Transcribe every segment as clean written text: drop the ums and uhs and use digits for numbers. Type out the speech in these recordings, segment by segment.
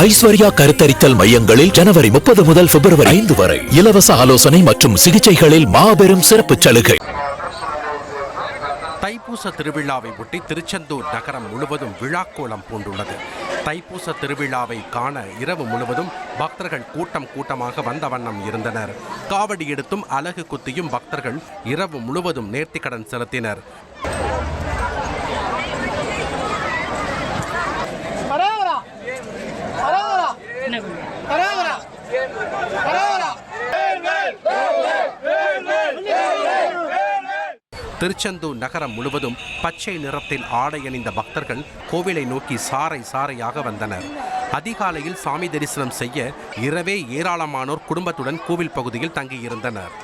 ஐஸ்வர்யா கருத்தரித்தல் மையங்களில் ஜனவரி 30 முதல் பிப்ரவரி 5 வரை இலவச ஆலோசனை மற்றும் சிகிச்சைகளில் மாபெரும் சிறப்பு சலுகை. தைப்பூச திருவிழாவை ஒட்டி திருச்செந்தூர் நகரம் முழுவதும் விழாக்கோலம் பூண்டுள்ளது. தைப்பூச திருவிழாவை காண இரவு முழுவதும் பக்தர்கள் கூட்டம் கூட்டமாக வந்த வண்ணம் இருந்தனர். காவடி எடுத்தும் அலகு குத்தியும் பக்தர்கள் இரவு முழுவதும் நேர்த்திக்கடன் செலுத்தினர். திருச்செந்தூர் நகரம் முழுவதும் பச்சை நிறத்தில் ஆடை அணிந்த பக்தர்கள் கோவிலை நோக்கி சாறை சாறையாக வந்தனர். அதிகாலையில் சாமி தரிசனம் செய்ய இரவே ஏராளமானோர் குடும்பத்துடன் கோவில் பகுதியில் தங்கியிருந்தனர்.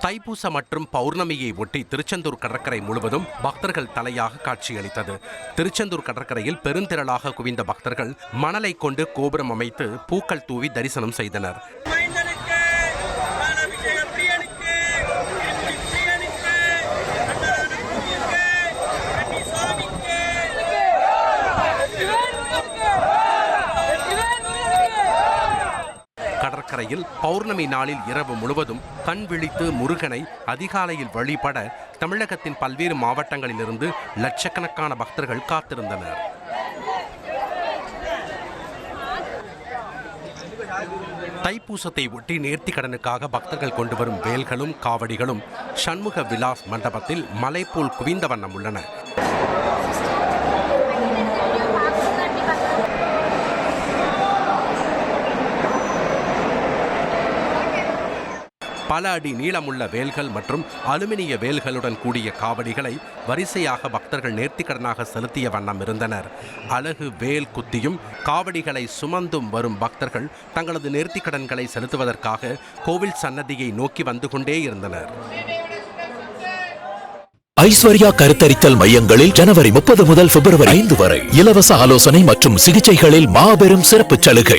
தைப்பூச மற்றும் பௌர்ணமியை ஒட்டி திருச்செந்தூர் கடற்கரை முழுவதும் பக்தர்கள் தலையாக காட்சியளித்தது. திருச்செந்தூர் கடற்கரையில் பெருந்திரளாக குவிந்த பக்தர்கள் மணலை கொண்டு கோபுரம் அமைத்து பூக்கள் தூவி தரிசனம் செய்தனர். கடற்கரையில் பௌர்ணமி நாளில் இரவு முழுவதும் கண் விழித்து முருகனை அதிகாலையில் வழிபட தமிழகத்தின் பல்வேறு மாவட்டங்களிலிருந்து லட்சக்கணக்கான பக்தர்கள் காத்திருந்தனர். தைப்பூசத்தை ஒட்டி நேர்த்திக்கடனுக்காக பக்தர்கள் கொண்டு வரும் வேல்களும் காவடிகளும் சண்முக விலாஸ் மண்டபத்தில் மலை போல் குவிந்த வண்ணம் உள்ளன. பல அடி நீளமுள்ள வேல்கள் மற்றும் அலுமினிய வேல்களுடன் கூடிய காவடிகளை வரிசையாக பக்தர்கள் நேர்த்திக்கடனாக செலுத்திய வண்ணம் இருந்தனர். அலகு வேல் குத்தியும் காவடிகளை சுமந்தும் வரும் பக்தர்கள் தங்களது நேர்த்திக்கடன்களை செலுத்துவதற்காக கோவில் சன்னதியை நோக்கி வந்து கொண்டே இருந்தனர். ஐஸ்வர்யா கருத்தரித்தல் மையங்களில் ஜனவரி 30 முதல் பிப்ரவரி 5 வரை இலவச ஆலோசனை மற்றும் சிகிச்சைகளில் மாபெரும் சிறப்பு சலுகை.